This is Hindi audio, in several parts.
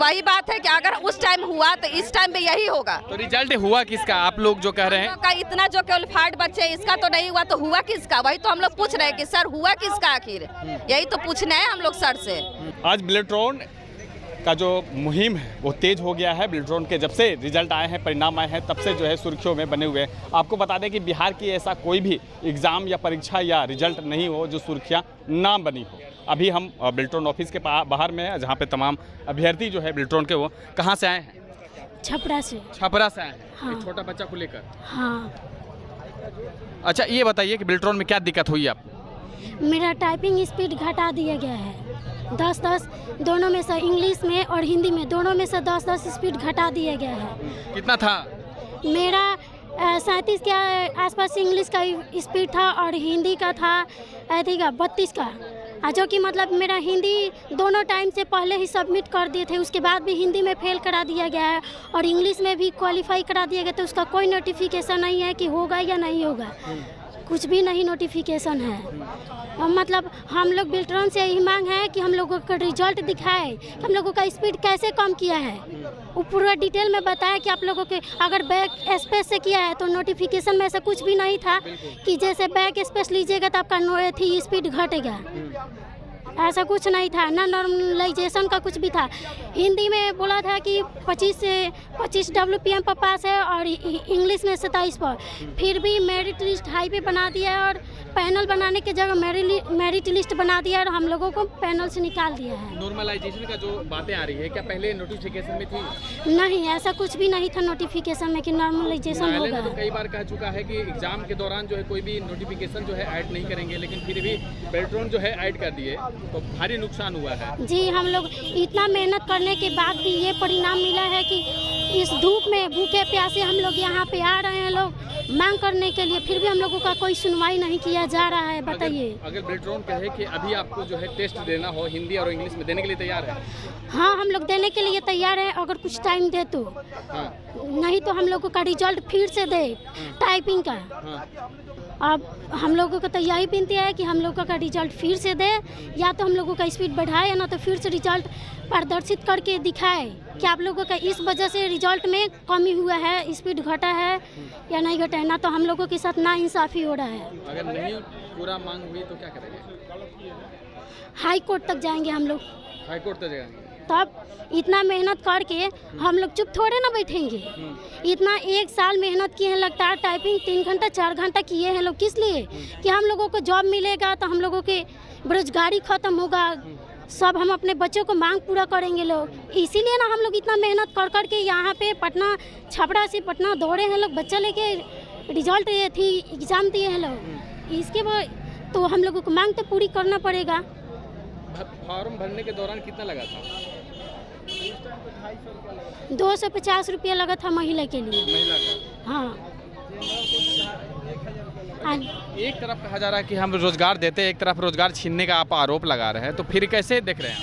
वही बात है कि अगर उस टाइम हुआ तो इस टाइम भी यही होगा। तो रिजल्ट हुआ किसका, आप लोग जो कह रहे हैं? का इतना जो क्वालिफाइड बच्चे हैं, इसका तो नहीं हुआ, तो हुआ किसका? वही तो हम लोग पूछ रहे हैं कि सर हुआ किसका आखिर, यही तो पूछना है हम लोग सर से। आज बिलेट्रॉन का जो मुहिम है वो तेज हो गया है। बिलेट्रॉन के जब से रिजल्ट आए हैं, परिणाम आए हैं, तब से जो है सुर्खियों में बने हुए हैं। आपको बता दें कि बिहार की ऐसा कोई भी एग्ज़ाम या परीक्षा या रिजल्ट नहीं हो जो सुर्खियां ना बनी हो। अभी हम बिलेट्रॉन ऑफिस के बाहर में हैं, जहां पे तमाम अभ्यर्थी जो है बिलेट्रॉन के वो कहां से आए हैं? छपरा से। छपरा से आए हैं। हाँ। एक छोटा बच्चा को लेकर। हाँ, अच्छा, ये बताइए कि बिलेट्रॉन में क्या दिक्कत हुई आपको? मेरा टाइपिंग स्पीड घटा दिया गया है। 10-10 दोनों में से, इंग्लिश में और हिंदी में दोनों में से 10-10 स्पीड घटा दिया गया है। कितना था? मेरा 37 के आसपास इंग्लिश का स्पीड था और हिंदी का था 32 का। जो कि मतलब मेरा हिंदी दोनों टाइम से पहले ही सबमिट कर दिए थे, उसके बाद भी हिंदी में फेल करा दिया गया है और इंग्लिश में भी क्वालिफाई करा दिया गया। तो उसका कोई नोटिफिकेशन नहीं है कि होगा या नहीं होगा, कुछ भी नहीं नोटिफिकेशन है। और मतलब हम लोग बिलेट्रॉन से यही मांग है कि हम लोगों का रिजल्ट दिखाए कि हम लोगों का स्पीड कैसे कम किया है, वो पूरा डिटेल में बताया कि आप लोगों के अगर बैक स्पेस से किया है तो नोटिफिकेशन में ऐसा कुछ भी नहीं था कि जैसे बैक स्पेस लीजिएगा तो आपका थी स्पीड घटेगा, ऐसा कुछ नहीं था। ना नॉर्मलाइजेशन का कुछ भी था। हिंदी में बोला था कि 25 WPM पर पास है और इंग्लिश में 27 पर। फिर भी मेरिट लिस्ट हाई पे बना दिया है और पैनल बनाने की जगह मेरिट लिस्ट बना दिया और हम लोगों को पैनल से निकाल दिया है। नॉर्मलाइजेशन का जो बातें आ रही है, क्या पहले नोटिफिकेशन में थी? नहीं, ऐसा कुछ भी नहीं था नोटिफिकेशन में कि नॉर्मलाइजेशन होगा। तो कई बार कह चुका है कि एग्जाम के दौरान जो है कोई भी नोटिफिकेशन जो है ऐड नहीं करेंगे, लेकिन फिर भी बिलेट्रॉन जो है ऐड कर दिए तो भारी नुकसान हुआ है। जी, हम लोग इतना मेहनत करने के बाद भी ये परिणाम मिला है कि इस धूप में भूखे प्यासे हम लोग यहाँ पे आ रहे हैं लोग मांग करने के लिए, फिर भी हम लोगों का कोई सुनवाई नहीं किया जा रहा है। बताइए, अगर बिलेट्रॉन कहे कि अभी आपको जो है टेस्ट देना हो हिंदी और इंग्लिश में, देने के लिए तैयार है? हाँ, हम लोग देने के लिए तैयार है अगर कुछ टाइम दे तो। हाँ। नहीं तो हम लोगों का रिजल्ट फिर से दे टाइपिंग का। हाँ। अब हम लोगों को तो यही विनती है कि हम लोगों का रिजल्ट फिर से दे, या तो हम लोगों का स्पीड बढ़ाए या ना तो फिर से रिजल्ट प्रदर्शित करके दिखाए कि आप लोगों का इस वजह से रिजल्ट में कमी हुआ है, स्पीड घटा है या नहीं घटा है। ना तो हम लोगों के साथ ना इंसाफी हो रहा है। अगर नहीं पूरा मांग हुई तो क्या करेंगे? हाई कोर्ट तक जाएंगे हम लोग। हाई कोर्ट तक जाएंगे? तब इतना मेहनत करके हम लोग चुप थोड़े ना बैठेंगे। इतना 1 साल मेहनत किए हैं लगातार, टाइपिंग 3 घंटा 4 घंटा किए हैं लोग। किस लिए? कि हम लोगों को जॉब मिलेगा तो हम लोगों के बेरोजगारी खत्म होगा, सब हम अपने बच्चों को मांग पूरा करेंगे लोग। इसीलिए ना हम लोग इतना मेहनत कर करके यहाँ पे पटना, छपरा से पटना दौड़े हैं लोग, बच्चा लेके रिजल्ट ये थी एग्ज़ाम दिए हैं लोग। इसके बाद तो हम लोगों को मांग तो पूरी करना पड़ेगा। फॉर्म भरने के दौरान कितना लगा था? 250 रुपया लगा था महिला के लिए। महिला का? हाँ। एक तरफ कहा जा रहा है कि हम रोजगार देते हैं, एक तरफ रोजगार छीनने का आप आरोप लगा रहे हैं, तो फिर कैसे देख रहे हैं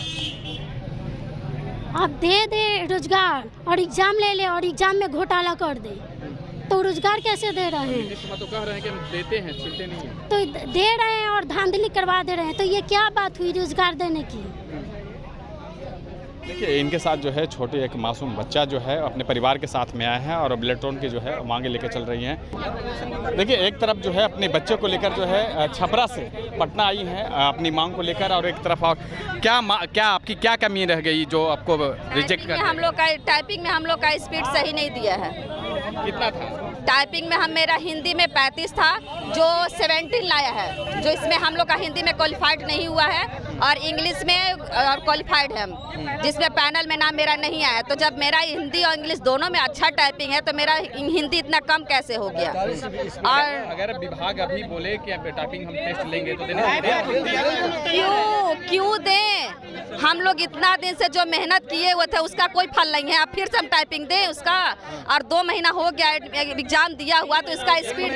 आप? दे दे रोजगार और एग्जाम ले ले और एग्जाम में घोटाला कर दे तो रोजगार कैसे दे रहे हैं? तो कह रहे हैं कि हम देते हैं, छीनते नहीं हैं। तो दे रहे हैं और धांधली करवा दे रहे हैं, तो ये क्या बात हुई रोजगार देने की? देखिए, इनके साथ जो है छोटे एक मासूम बच्चा जो है अपने परिवार के साथ में आया है और बिलेट्रॉन की जो है मांगे लेकर चल रही हैं। देखिए, एक तरफ जो है अपने बच्चे को लेकर जो है छपरा से पटना आई हैं अपनी मांग को लेकर, और एक तरफ और क्या आपकी क्या कमी रह गई जो आपको रिजेक्ट कर? हम लोग का टाइपिंग में हम लोग का स्पीड सही नहीं दिया है। कितना था? टाइपिंग में मेरा हिंदी में 35 था, जो 17 लाया है, जो इसमें हम लोग का हिंदी में क्वालिफाइड नहीं हुआ है और इंग्लिश में क्वालिफाइड है, जिसमें पैनल में नाम मेरा नहीं आया। तो जब मेरा हिंदी और इंग्लिश दोनों में अच्छा टाइपिंग है तो मेरा हिंदी इतना कम कैसे हो गया? और अगर विभाग अभी बोले कि टाइपिंग हम टेस्ट लेंगे तो देने क्यों दें? हम लोग इतना दिन से जो मेहनत किए हुए थे उसका कोई फल नहीं है। अब फिर से हम टाइपिंग दें उसका? और 2 महीना हो गया एग्जाम दिया हुआ, तो इसका स्पीड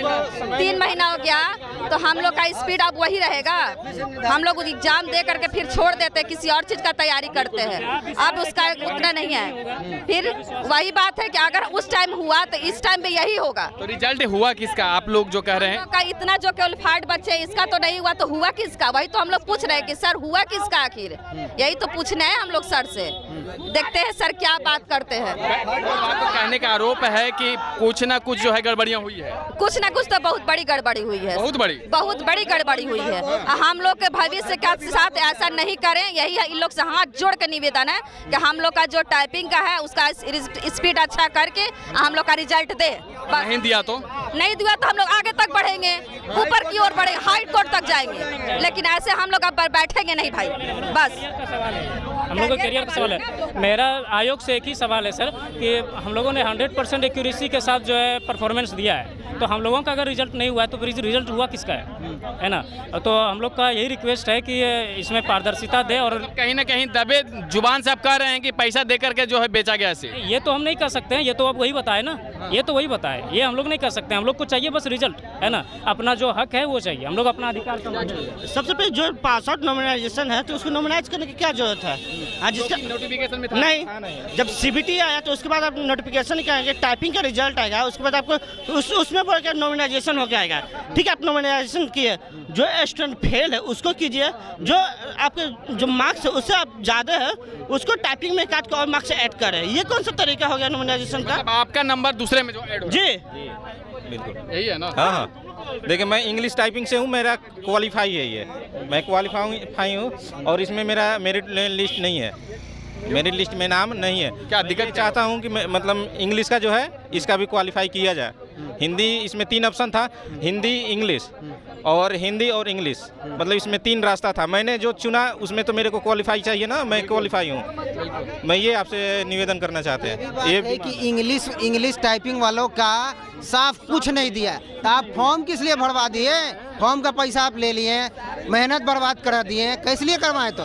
3 महीना हो गया, तो हम लोग का स्पीड अब वही रहेगा। हम लोग एग्जाम दे करके फिर छोड़ देते हैं, किसी और चीज़ का तैयारी करते हैं। अब उसका उतना नहीं है। फिर वही बात है कि अगर उस टाइम हुआ तो इस टाइम भी यही होगा। तो रिजल्ट हुआ किसका, आप लोग जो कह रहे हैं? का इतना जो क्वालिफाइड बच्चे हैं, इसका तो नहीं हुआ, तो हुआ किसका? वही तो हम लोग पूछ रहे हैं कि सर हुआ किसका आखिर, यही तो पूछना है हम लोग सर से। देखते हैं सर क्या बात करते हैं। तो कहने का आरोप है कि कुछ ना कुछ जो है गड़बड़ियाँ हुई है। कुछ ना कुछ तो बहुत बड़ी गड़बड़ी हुई है, बहुत बड़ी गड़बड़ी हुई है। हम लोग के भविष्य के साथ ऐसा नहीं करें, यही इन लोग से हाथ जोड़ के निवेदन है कि हम लोग का जो टाइपिंग का है उसका स्पीड अच्छा करके हम लोग का रिजल्ट दे। नहीं दिया तो हम लोग आगे तक बढ़ेंगे, ऊपर की ओर बढ़ेंगे, हाई कोर्ट तक जाएंगे, लेकिन ऐसे हम लोग अब बैठेंगे नहीं भाई। बस हम लोगों का करियर का सवाल है। मेरा आयोग से एक ही सवाल है सर कि हम लोगों ने 100% एक्यूरेसी के साथ जो है परफॉर्मेंस दिया है, तो हम लोगों का अगर रिजल्ट नहीं हुआ है तो फिर रिजल्ट हुआ किसका है ना? तो हम लोग का यही रिक्वेस्ट है कि इसमें पारदर्शिता दे। और कहीं ना कहीं दबे जुबान से आप कह रहे हैं कि पैसा दे करके जो है बेचा गया ऐसे, ये तो हम नहीं कर सकते हैं, ये तो अब वही बताए ना, ये तो वही बताए, ये हम लोग नहीं कर सकते। हम लोग को चाहिए बस रिजल्ट, है ना? अपना जो हक है वो चाहिए, हम लोग अपना अधिकार समझेंगे। सबसे पहले जो पास आउट नॉमिनाइजेशन है तो उसको नॉमिनाइज करने की क्या जरूरत है? जिसका नोटिफिकेशन में था? नहीं, जब सीबीटी आया तो उसके बाद आप नोटिफिकेशन क्या आएगा, टाइपिंग का रिजल्ट आएगा, उसके बाद आपको उसमें बोल के नॉमिनाइजेशन हो के आएगा। ठीक है, आप नॉमिनाइजेशन किए, जो स्टूडेंट फेल है उसको कीजिए, जो आपके जो मार्क्स है उससे आप ज़्यादा है उसको टाइपिंग में काट के और मार्क्स ऐड करें। ये कौन सा तरीका हो गया नॉमिनाइजेशन का? आपका नंबर दूसरे में जो ऐड हो जी बिल्कुल यही है ना? हाँ। देखिए मैं इंग्लिश टाइपिंग से हूँ, मेरा क्वालिफाई है, ये मैं क्वालिफाई हूँ और इसमें मेरा मेरिट लिस्ट नहीं है, मेरिट लिस्ट में नाम नहीं है। क्या दिक्कत चाहता हूँ कि मतलब इंग्लिश का जो है इसका भी क्वालिफाई किया जाए। हिंदी, इसमें 3 ऑप्शन था, हिंदी, इंग्लिश और हिंदी और इंग्लिश, मतलब इसमें 3 रास्ता था। मैंने जो चुना उसमें तो मेरे को क्वालिफाई चाहिए ना, मैं क्वालिफाई हूँ। मैं ये आपसे निवेदन करना चाहते हैं ये कि इंग्लिश टाइपिंग वालों का साफ कुछ नहीं दिया, तो आप फॉर्म किस लिए भरवा दिए? फॉर्म का पैसा आप ले लिए, मेहनत बर्बाद करा दिए, किस लिए करवाएं? तो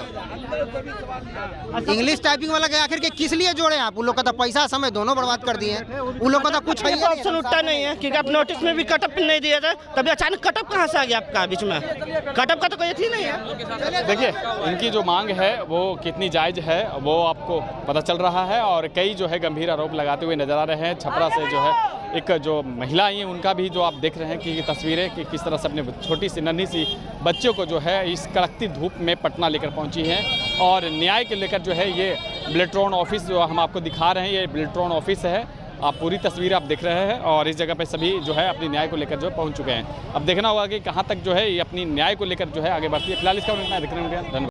इंग्लिश टाइपिंग वाला के आखिर के किस लिए जोड़े आप? उन लोग का तो पैसा समय दोनों बर्बाद कर दिए, उन लोग का तो कुछ ऑप्शन उठता नहीं है क्योंकि आप नोटिस में भी कटअप नहीं दिए थे, तभी अचानक कटअप कहाँ से आ गया आपका बीच में? कटअप का तो कोई थी नहीं है। देखिए इनकी जो मांग है वो कितनी जायज़ है वो आपको पता चल रहा है, और कई जो है गंभीर आरोप लगाते हुए नजर आ रहे हैं। छपरा से जो है एक जो महिला आई हैं उनका भी जो आप देख रहे हैं कि ये तस्वीरें कि किस तरह से अपने छोटी सी नन्ही सी बच्चों को जो है इस कड़कती धूप में पटना लेकर पहुंची हैं, और न्याय के लेकर जो है ये बिलेट्रॉन ऑफिस जो हम आपको दिखा रहे हैं, ये बिलेट्रॉन ऑफिस है। आप पूरी तस्वीर आप देख रहे हैं और इस जगह पे सभी जो है अपनी न्याय को लेकर जो है पहुंच चुके हैं। अब देखना होगा कि कहाँ तक जो है ये अपनी न्याय को लेकर जो है आगे बढ़ती है। फिलहाल इसका धन्यवाद।